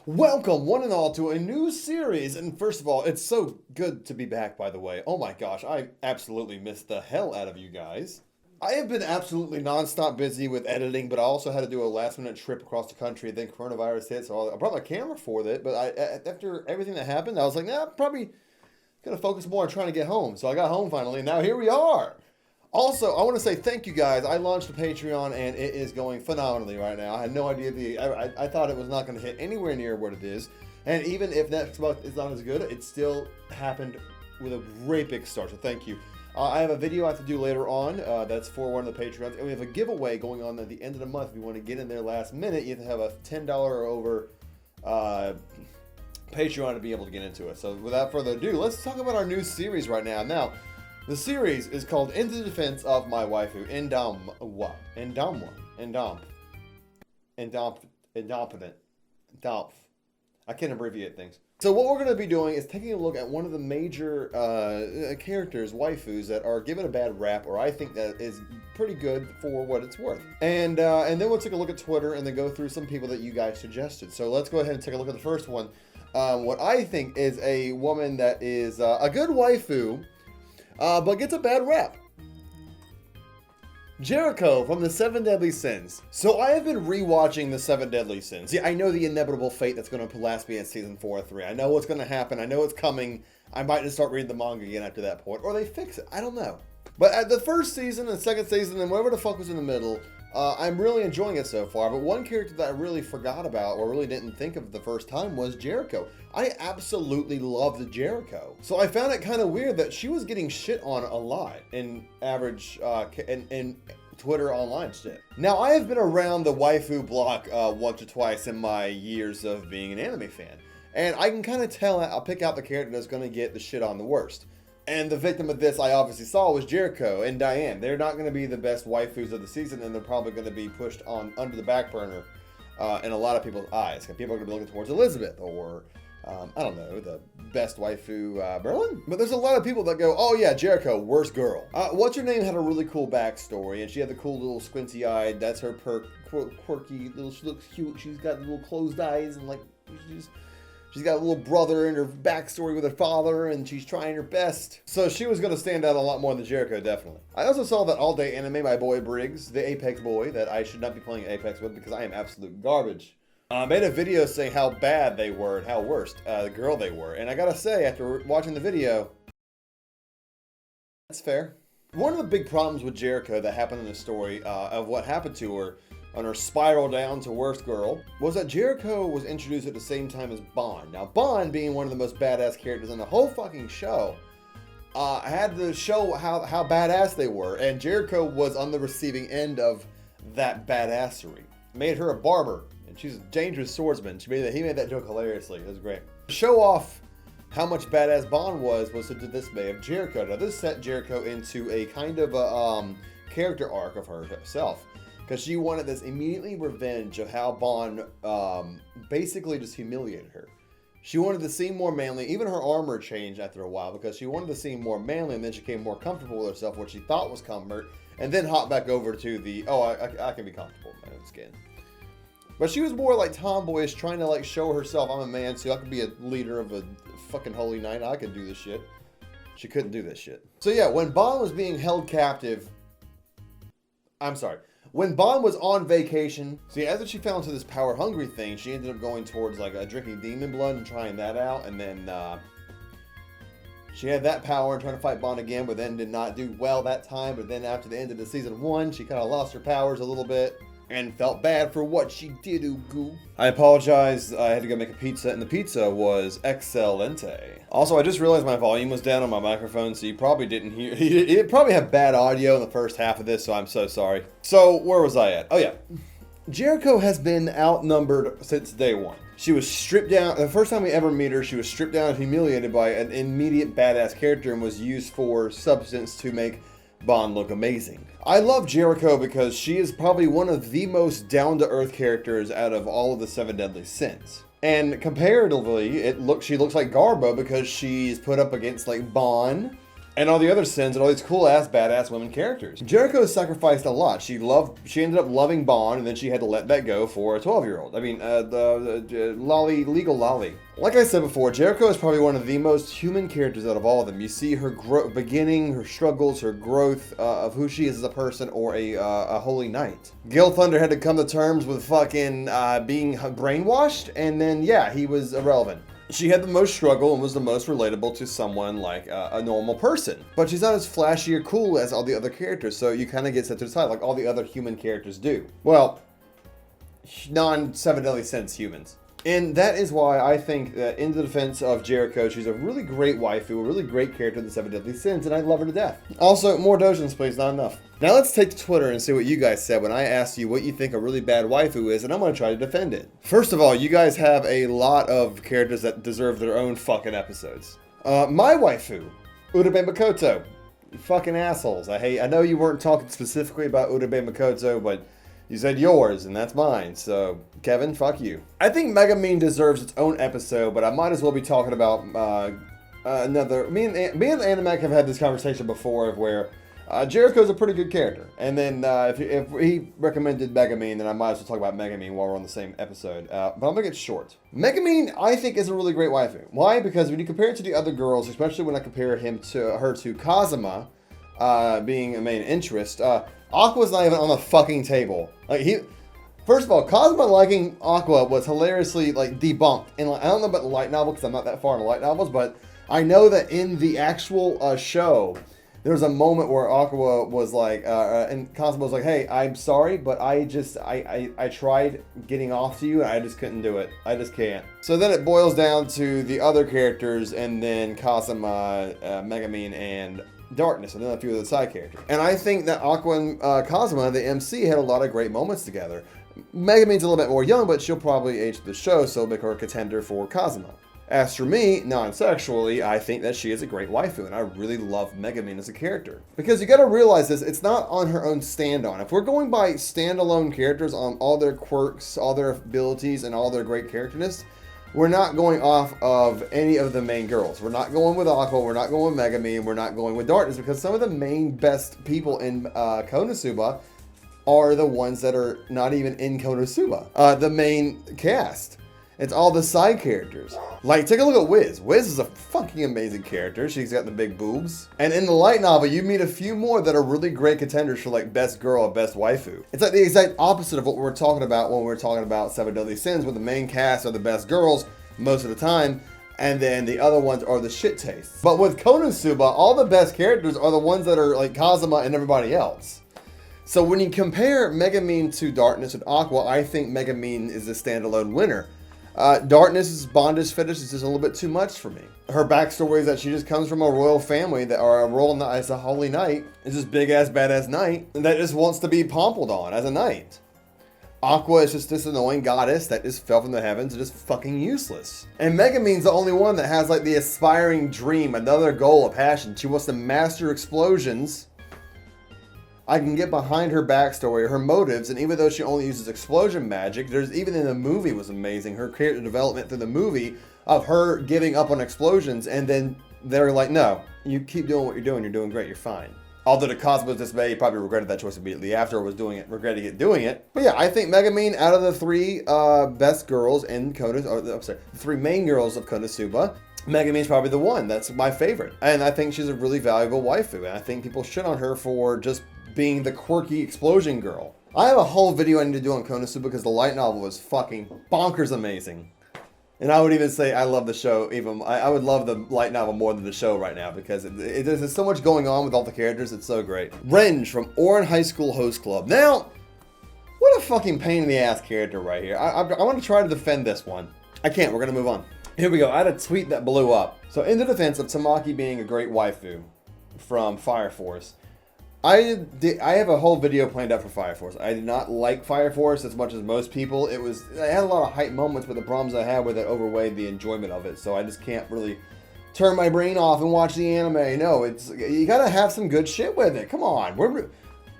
Welcome, one and all, to a new series. And first of all, it's so good to be back, by the way. Oh my gosh, I absolutely missed the hell out of you guys. I have been absolutely nonstop busy with editing, but I also had to do a last minute trip across the country. Then coronavirus hit, so I brought my camera for it. But after everything that happened, I was like, nah, I'm probably gonna focus more on trying to get home. So I got home finally, and now here we are. Also, I want to say thank you guys. I launched a Patreon and it is going phenomenally right now. I had no idea I thought it was not going to hit anywhere near what it is. And even if next month is not as good, it still happened with a great big start. So thank you. I have a video I have to do later on. That's for one of the Patreons. And we have a giveaway going on at the end of the month. If you want to get in there last minute, you have to have a $10 or over Patreon to be able to get into it. So without further ado, let's talk about our new series right now. Now, the series is called In the Defense of My Waifu, Indompetent. I can't abbreviate things. So what we're going to be doing is taking a look at one of the major characters, waifus, that are given a bad rap, or I think that is pretty good for what it's worth. And then we'll take a look at Twitter and then go through some people that you guys suggested. So let's go ahead and take a look at the first one. What I think is a woman that is a good waifu, but gets a bad rap. Jericho from the Seven Deadly Sins. So I have been rewatching the Seven Deadly Sins. Yeah, I know the inevitable fate that's going to last me at season 4 or 3. I know what's going to happen. I know it's coming. I might just start reading the manga again after that point. Or they fix it. I don't know. But at the first season and second season and whatever the fuck was in the middle, I'm really enjoying it so far. But one character that I really forgot about or really didn't think of the first time was Jericho. I absolutely loved Jericho. So I found it kind of weird that she was getting shit on a lot in average in Twitter online shit. Now, I have been around the waifu block once or twice in my years of being an anime fan. And I can kind of tell, I'll pick out the character that's going to get the shit on the worst. And the victim of this I obviously saw was Jericho and Diane. They're not going to be the best waifus of the season, and they're probably going to be pushed on under the back burner in a lot of people's eyes. People are going to be looking towards Elizabeth or, I don't know, the best waifu, Berlin? But there's a lot of people that go, oh yeah, Jericho, worst girl. What's Her Name had a really cool backstory, and she had the cool little squinty eyed, that's her quirky little, she looks cute. She's got little closed eyes and like, she's got a little brother and her backstory with her father, and she's trying her best. So she was going to stand out a lot more than Jericho, definitely. I also saw that All Day Anime by Boy Briggs, the Apex boy, that I should not be playing Apex with because I am absolute garbage. Made a video saying how bad they were and how worst the girl they were. And I gotta say, after watching the video, that's fair. One of the big problems with Jericho that happened in the story of what happened to her on her spiral down to worst girl was that Jericho was introduced at the same time as Bond. Now, Bond, being one of the most badass characters in the whole fucking show, had to show how badass they were, and Jericho was on the receiving end of that badassery. Made her a barber, and she's a dangerous swordsman. He made that joke hilariously. It was great. To show off how much badass Bond was to the dismay of Jericho. Now, this set Jericho into a kind of a character arc of herself, because she wanted this immediately revenge of how Bond basically just humiliated her. She wanted to seem more manly. Even her armor changed after a while because she wanted to seem more manly, and then she became more comfortable with herself, what she thought was comfort, and then hopped back over to the, oh, I can be comfortable in my own skin. But she was more like tomboyish, trying to like show herself, I'm a man, so I could be a leader of a fucking holy knight. I could do this shit. She couldn't do this shit. So yeah, when Bond was being held captive, when Bond was on vacation, see, after she fell into this power-hungry thing, she ended up going towards like drinking demon blood and trying that out, and then she had that power and trying to fight Bond again, but then did not do well that time. But then after the end of the season 1, she kind of lost her powers a little bit and felt bad for what she did, Ugu. I apologize, I had to go make a pizza, and the pizza was excelente. Also, I just realized my volume was down on my microphone, so you probably didn't hear, it probably had bad audio in the first half of this, so I'm so sorry. So, where was I at? Oh yeah. Jericho has been outnumbered since day one. She was stripped down, the first time we ever meet her, she was stripped down and humiliated by an immediate badass character and was used for substance to make Bond look amazing. I love Jericho because she is probably one of the most down-to-earth characters out of all of the Seven Deadly Sins. And comparatively, she looks like Garbo because she's put up against like Bond, And all the other sins and all these cool ass badass women characters. Jericho sacrificed a lot. She ended up loving Bond, and then she had to let that go for a 12-year-old. I mean, legal Lolly. Like I said before, Jericho is probably one of the most human characters out of all of them. You see her beginning, her struggles, her growth of who she is as a person or a holy knight. Gil Thunder had to come to terms with fucking being brainwashed, and then yeah, he was irrelevant. She had the most struggle and was the most relatable to someone like a normal person. But she's not as flashy or cool as all the other characters, so you kind of get set to the side like all the other human characters do. Well, non-Seven Deadly Sins humans. And that is why I think that in the defense of Jericho, she's a really great waifu, a really great character in the Seven Deadly Sins, and I love her to death. Also, more dojins, please, not enough. Now let's take to Twitter and see what you guys said when I asked you what you think a really bad waifu is, and I'm going to try to defend it. First of all, you guys have a lot of characters that deserve their own fucking episodes. My waifu, Idomw Makoto. You fucking assholes. I know you weren't talking specifically about Idomw Makoto, but you said yours, and that's mine, so Kevin, fuck you. I think Megumin deserves its own episode, but I might as well be talking about another... Me and Animac have had this conversation before of where Jericho's a pretty good character. And then if he recommended Megumin, then I might as well talk about Megumin while we're on the same episode. But I'll make it short. Megumin, I think, is a really great waifu. Why? Because when you compare it to the other girls, especially when I compare her to Kazuma, being a main interest, Aqua's not even on the fucking table. First of all, Kazuma liking Aqua was hilariously debunked. And I don't know about the light novel because I'm not that far in the light novels, but I know that in the actual show, there was a moment where Aqua was and Kazuma was like, "Hey, I'm sorry, but I tried getting off to you, and I just couldn't do it. I just can't." So then it boils down to the other characters, and then Kazuma, Megumin, and Darkness, and then a few of the side characters. And I think that Aqua and Kazuma, the MC, had a lot of great moments together. Megumin's a little bit more young, but she'll probably age the show, so make her a contender for Kazuma. As for me, non-sexually, I think that she is a great waifu, and I really love Megumin as a character. Because you gotta realize this, it's not on her own stand-on. If we're going by standalone characters on all their quirks, all their abilities, and all their great characterness, we're not going off of any of the main girls. We're not going with Aqua, we're not going with Megumin, we're not going with Darkness, because some of the main best people in Konosuba are the ones that are not even in Konosuba. The main cast. It's all the side characters. Take a look at Wiz. Wiz is a fucking amazing character. She's got the big boobs. And in the light novel, you meet a few more that are really great contenders for best girl or best waifu. It's the exact opposite of what we're talking about when we're talking about Seven Deadly Sins, where the main cast are the best girls most of the time, and then the other ones are the shit tastes. But with Konosuba, all the best characters are the ones that are like Kazuma and everybody else. So when you compare Megumin to Darkness and Aqua, I think Megumin is a standalone winner. Darkness's bondage fetish is just a little bit too much for me. Her backstory is that she just comes from a royal family that are a royal knight as a holy knight. Is this big ass badass knight that just wants to be pommeled on as a knight. Aqua is just this annoying goddess that just fell from the heavens and just fucking useless. And Megumin's the only one that has the aspiring dream, another goal, a passion. She wants to master explosions. I can get behind her backstory, her motives, and even though she only uses explosion magic, there's even in the movie was amazing, her character development through the movie of her giving up on explosions, and then they're like, no, you keep doing what you're doing great, you're fine. Although to Cosmo's dismay, he probably regretted that choice immediately after, regretting it doing it. But yeah, I think Megumin, out of the three best girls in the three main girls of Konosuba, Megumin's probably the one that's my favorite. And I think she's a really valuable waifu, and I think people shit on her for just being the quirky explosion girl. I have a whole video I need to do on Konosuba because the light novel was fucking bonkers amazing. And I would even say I love the show I would love the light novel more than the show right now because there's so much going on with all the characters. It's so great. Renge from Orin High School Host Club. Now, what a fucking pain in the ass character right here. I want to try to defend this one. I can't. We're going to move on. Here we go. I had a tweet that blew up. So in the defense of Tamaki being a great waifu from Fire Force, I have a whole video planned out for Fire Force. I did not like Fire Force as much as most people. I had a lot of hype moments, but the problems I had with it overweighed the enjoyment of it. So I just can't really turn my brain off and watch the anime. No, you gotta have some good shit with it. Come on,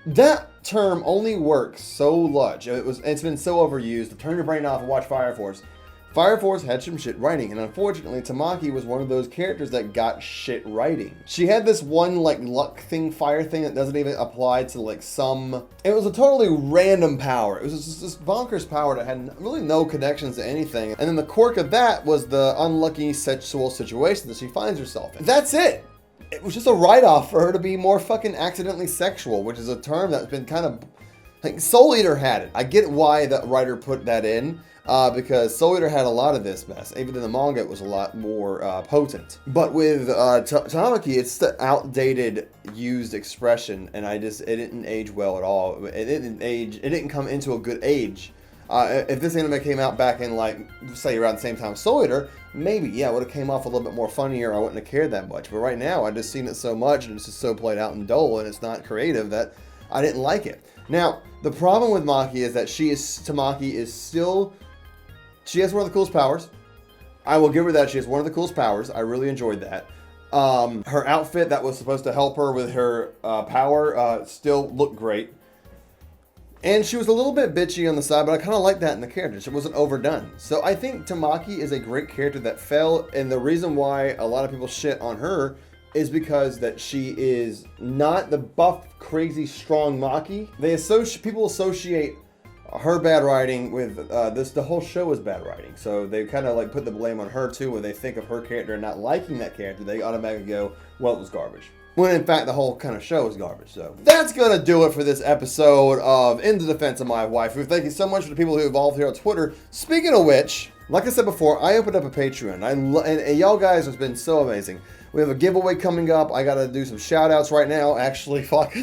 that term only works so much. It's been so overused. To turn your brain off and watch Fire Force. Fire Force had some shit writing, and unfortunately, Tamaki was one of those characters that got shit writing. She had this one, like, luck thing, fire thing that doesn't even apply to, like, some... It was a totally random power. It was just this bonkers power that had really no connections to anything. And then the quirk of that was the unlucky sexual situation that she finds herself in. That's it! It was just a write-off for her to be more fucking accidentally sexual, which is a term that's been kind of... Like, Soul Eater had it. I get why the writer put that in. Because Soul Eater had a lot of this mess. Even in the manga, it was a lot more potent. But with Tamaki, it's the outdated, used expression, and it didn't age well at all. It didn't come into a good age. If this anime came out back in, like, say around the same time as Soul Eater, maybe, yeah, it would have came off a little bit more funnier. I wouldn't have cared that much. But right now, I've just seen it so much, and it's just so played out and dull, and it's not creative that I didn't like it. Now, the problem with Maki is that Tamaki is still... She has one of the coolest powers. I will give her that. She has one of the coolest powers. I really enjoyed that. Her outfit that was supposed to help her with her power still looked great. And she was a little bit bitchy on the side, but I kind of like that in the character. She wasn't overdone. So I think Tamaki is a great character that fell. And the reason why a lot of people shit on her is because that she is not the buff, crazy, strong Maki. People associate her bad writing with the whole show is bad writing, so they kind of like put the blame on her too. When they think of her character and not liking that character, they automatically go, well, it was garbage, when in fact the whole kind of show is garbage. So that's gonna do it for this episode of In the Defense of My Waifu. Thank you so much for the people who evolved here on Twitter. Speaking of which, like I said before, I opened up a Patreon. And y'all guys have been so amazing. We have a giveaway coming up. I gotta do some shout outs right now, actually. Fuck.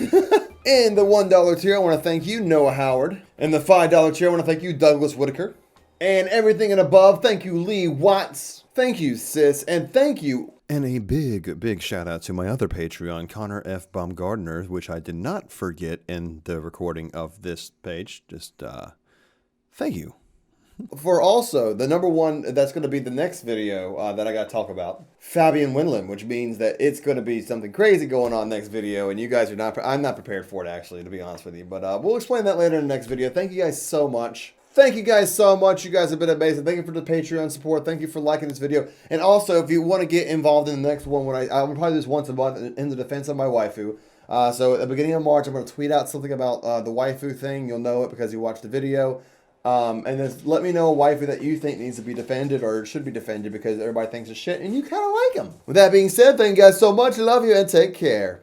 In the $1 tier, I want to thank you, Noah Howard. In the $5 tier, I want to thank you, Douglas Whitaker. And everything and above, thank you, Lee Watts. Thank you, sis. And thank you. And a big shout out to my other Patreon, Connor F. Baumgardner, which I did not forget in the recording of this page. Just, thank you. For also, the number one, that's going to be the next video that I got to talk about, Fabian Winland, which means that it's going to be something crazy going on next video, and you guys are not, I'm not prepared for it, actually, to be honest with you, but we'll explain that later in the next video. Thank you guys so much. Thank you guys so much. You guys have been amazing. Thank you for the Patreon support. Thank you for liking this video. And also, if you want to get involved in the next one, I will probably do this once a month in the defense of my waifu. So at the beginning of March, I'm going to tweet out something about the waifu thing. You'll know it because you watched the video. And then let me know a waifu that you think needs to be defended or should be defended because everybody thinks it's shit and you kind of like them. With that being said, thank you guys so much. Love you and take care.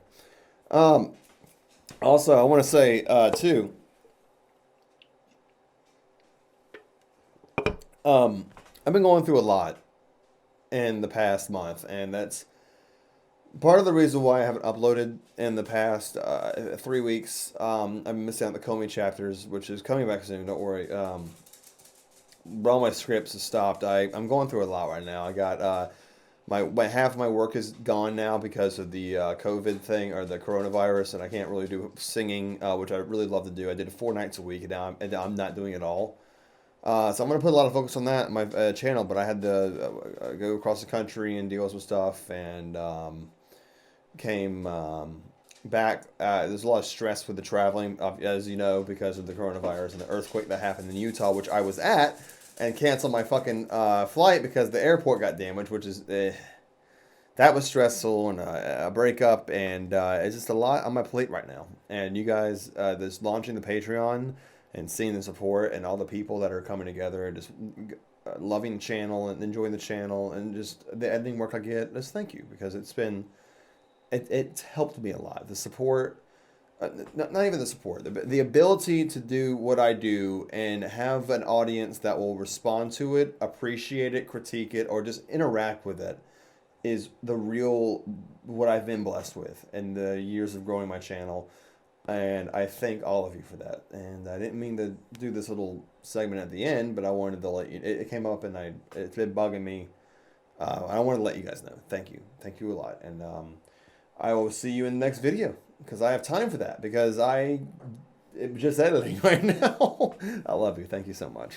Also, I want to say, too, I've been going through a lot in the past month, and that's part of the reason why I haven't uploaded in the past 3 weeks. I've been missing out the Comey chapters, which is coming back soon. Don't worry. All my scripts have stopped. I'm going through a lot right now. I got my half of my work is gone now because of the COVID thing or the coronavirus, and I can't really do singing, which I really love to do. I did it 4 nights a week, and now I'm not doing it all. So I'm going to put a lot of focus on that in my channel, but I had to go across the country and deal with some stuff, and came back. There's a lot of stress with the traveling, as you know, because of the coronavirus and the earthquake that happened in Utah, which I was at, and canceled my fucking flight because the airport got damaged, which is... that was stressful, and a breakup, and it's just a lot on my plate right now. And you guys, this launching the Patreon and seeing the support and all the people that are coming together and just loving the channel and enjoying the channel and just the editing work I get, just thank you, because it's helped me a lot. The support, not even the support, the ability to do what I do and have an audience that will respond to it, appreciate it, critique it, or just interact with it is the real, what I've been blessed with in the years of growing my channel. And I thank all of you for that. And I didn't mean to do this little segment at the end, but I wanted to let you, it came up and it's been bugging me. I want to let you guys know. Thank you. Thank you a lot. And I will see you in the next video because I have time for that because I'm just editing right now. I love you. Thank you so much.